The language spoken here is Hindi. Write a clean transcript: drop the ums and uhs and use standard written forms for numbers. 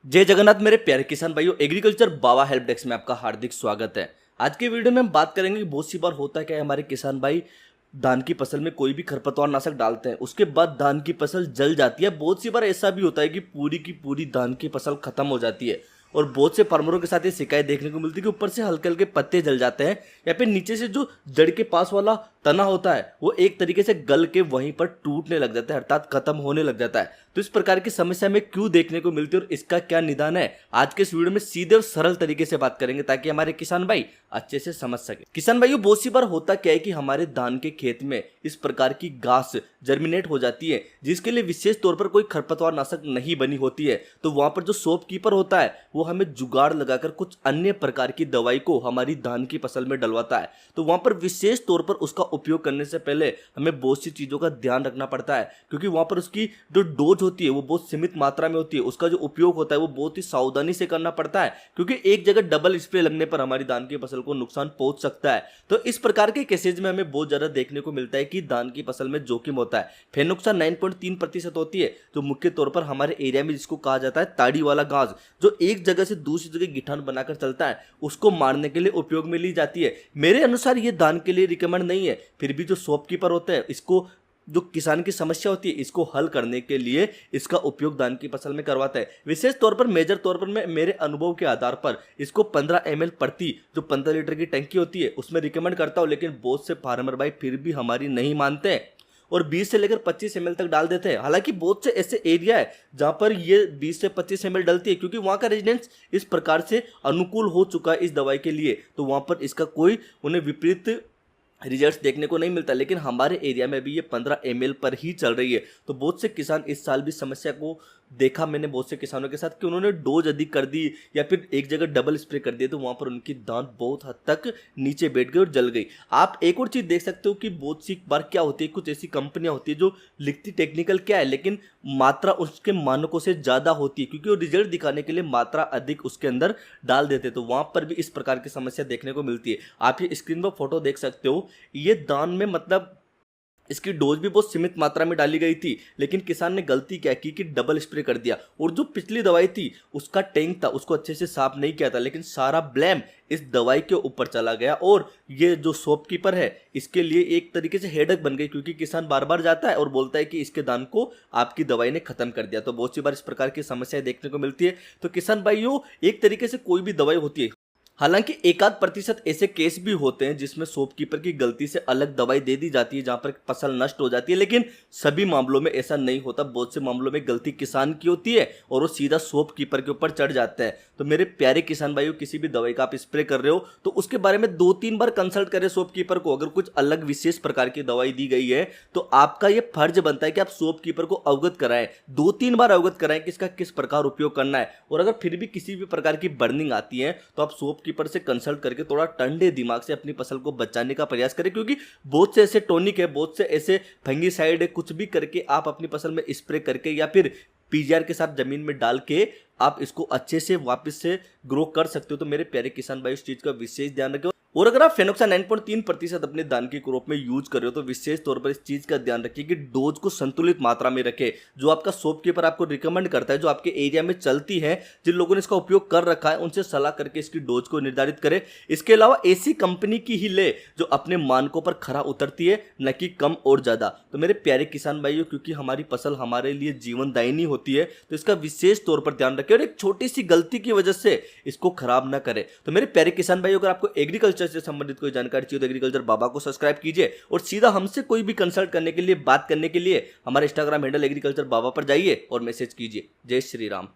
जय जगन्नाथ मेरे प्यारे किसान भाइयों, एग्रीकल्चर बाबा हेल्प डेस्क में आपका हार्दिक स्वागत है। आज के वीडियो में हम बात करेंगे कि बहुत सी बार होता है क्या है, हमारे किसान भाई धान की फसल में कोई भी खरपतवार नाशक डालते हैं, उसके बाद धान की फसल जल जाती है। बहुत सी बार ऐसा भी होता है कि पूरी की पूरी धान की फसल खत्म हो जाती है और बहुत से फार्मरों के साथ ये शिकायत देखने को मिलती है कि ऊपर से हल्के हल्के पत्ते जल जाते हैं या फिर नीचे से जो जड़ के पास वाला तना होता है वो एक तरीके से गल के वहीं पर टूटने लग जाता है, अर्थात खत्म होने लग जाता है। तो इस प्रकार की समस्या में क्यों देखने को मिलती है और इसका क्या निदान है, आज के इस वीडियो में सीधे और सरल तरीके से बात करेंगे ताकि हमारे किसान भाई अच्छे से समझ सके। किसान भाइयों, बहुत सी बार होता क्या है कि हमारे धान के खेत में इस प्रकार की घास जर्मिनेट हो जाती है जिसके लिए विशेष तौर पर कोई खरपतवार नाशक नहीं बनी होती है। तो वहां पर जो शॉप कीपर होता है वो हमें जुगाड़ लगाकर कुछ अन्य प्रकार की दवाई को हमारी धान की फसल में डलवाता है। तो वहां पर विशेष तौर पर उसका उपयोग करने से पहले हमें बहुत सी चीजों का ध्यान रखना पड़ता है, क्योंकि वहां पर उसकी जो डोज होती है वो बहुत सीमित मात्रा में होती है। उसका जो उपयोग होता है वो बहुत ही सावधानी से करना पड़ता है, क्योंकि एक जगह डबल स्प्रे लगने पर हमारी धान की फसल को नुकसान पहुंच सकता है। तो इस प्रकार के केसेज में हमें बहुत ज्यादा देखने को मिलता है कि धान की फसल में जोखिम होता है। फेन नुकसान 9.3% होती है, जो मुख्य तौर पर हमारे एरिया में जिसको कहा जाता है ताड़ी वाला घास, जो एक जगह से दूसरी जगह गिठान बनाकर चलता है, उसको मारने के लिए उपयोग में ली जाती है। मेरे अनुसार ये धान के लिए रिकमेंड नहीं है, फिर भी जो शॉपकीपर होते हैं इसको जो किसान की समस्या होती है इसको हल करने के लिए इसका उपयोग धान की फसल में करवाता है। विशेष तौर पर मेजर तौर पर मैं मेरे अनुभव के आधार पर इसको 15 ml प्रति जो 15 लीटर की टंकी होती है उसमें रिकमेंड करता हूं, लेकिन बहुत से फार्मर भाई फिर भी हमारी नहीं मानते हैं और 20 से लेकर 25 ml तक डाल देते हैं। हालांकि बहुत से ऐसे एरिया है जहां पर ये 20 से 25 ml डलती है, क्योंकि वहां का रेजिडेंस इस प्रकार से अनुकूल हो चुका है इस दवाई के लिए, तो वहां पर इसका कोई उन्हें विपरीत रिजल्ट्स देखने को नहीं मिलता। लेकिन हमारे एरिया में भी ये 15 ml पर ही चल रही है। तो बहुत से किसान इस साल भी समस्या को देखा मैंने बहुत से किसानों के साथ कि उन्होंने डोज अधिक कर दी या फिर एक जगह डबल स्प्रे कर दिया, तो वहां पर उनकी दांत बहुत हद तक नीचे बैठ गई और जल गई। आप एक और चीज देख सकते हो कि बहुत सी बार क्या होती है, कुछ ऐसी कंपनियां होती है जो लिखती टेक्निकल क्या है लेकिन मात्रा उसके मानकों से ज्यादा होती है, क्योंकि वो रिजल्ट दिखाने के लिए मात्रा अधिक उसके अंदर डाल देते हैं। तो वहां पर भी इस प्रकार की समस्या देखने को मिलती है। आप ये स्क्रीन पर फोटो देख सकते हो, ये दान में मतलब इसकी डोज भी बहुत सीमित मात्रा में डाली गई थी, लेकिन किसान ने गलती क्या की कि डबल स्प्रे कर दिया और जो पिछली दवाई थी उसका टैंक था उसको अच्छे से साफ नहीं किया था, लेकिन सारा ब्लेम इस दवाई के ऊपर चला गया और ये जो शॉपकीपर है इसके लिए एक तरीके से हेडक बन गई, क्योंकि किसान बार बार जाता है और बोलता है कि इसके दान को आपकी दवाई ने खत्म कर दिया। तो बहुत सी बार इस प्रकार की समस्याएं देखने को मिलती है। तो किसान भाइयों, एक तरीके से कोई भी दवाई होती है, हालांकि एकाध प्रतिशत ऐसे केस भी होते हैं जिसमें शॉपकीपर की गलती से अलग दवाई दे दी जाती है जहां पर फसल नष्ट हो जाती है, लेकिन सभी मामलों में ऐसा नहीं होता। बहुत से मामलों में गलती किसान की होती है और वो सीधा शॉपकीपर के ऊपर चढ़ जाता है। तो मेरे प्यारे किसान भाइयों, किसी भी दवाई का आप स्प्रे कर रहे हो तो उसके बारे में 2-3 बार कंसल्ट करें शॉपकीपर को। अगर कुछ अलग विशेष प्रकार की दवाई दी गई है तो आपका यह फर्ज बनता है कि आप शॉपकीपर को अवगत कराएं, 2-3 बार अवगत कराएं कि इसका किस प्रकार उपयोग करना है। और अगर फिर भी किसी भी प्रकार की बर्निंग आती है तो आप शॉपकीपर से कंसल्ट करके थोड़ा ठंडे दिमाग से अपनी फसल को बचाने का प्रयास करें, क्योंकि बहुत से ऐसे टॉनिक है, बहुत से ऐसे फंगीसाइड है, कुछ भी करके आप अपनी फसल में स्प्रे करके या फिर पीजीआर के साथ जमीन में डाल के आप इसको अच्छे से वापस से ग्रो कर सकते हो। तो मेरे प्यारे किसान भाई, इस चीज का विशेष ध्यान रखें। और अगर आप फेनोक्सा 9.3% अपने धान की क्रॉप में यूज कर रहे हो तो विशेष तौर पर इस चीज का ध्यान रखिए कि डोज को संतुलित मात्रा में रखें, जो आपका शॉपकीपर आपको रिकमेंड करता है, जो आपके एरिया में चलती है, जिन लोगों ने इसका उपयोग कर रखा है उनसे सलाह करके इसकी डोज को निर्धारित करें। इसके अलावा ऐसी कंपनी की ही ले जो अपने मानकों पर खरा उतरती है, न कि कम और ज्यादा। तो मेरे प्यारे किसान भाइयों, क्योंकि हमारी फसल हमारे लिए जीवनदायिनी होती है तो इसका विशेष तौर पर ध्यान रखें और एक छोटी सी गलती की वजह से इसको खराब न करें। तो मेरे प्यारे किसान भाइयों, अगर आपको एग्रीकल्चर से संबंधित कोई जानकारी चाहिए तो एग्रीकल्चर बाबा को सब्सक्राइब कीजिए और सीधा हमसे कोई भी कंसल्ट करने के लिए, बात करने के लिए हमारे इंस्टाग्राम हैंडल एग्रीकल्चर बाबा पर जाइए और मैसेज कीजिए। जय श्री राम।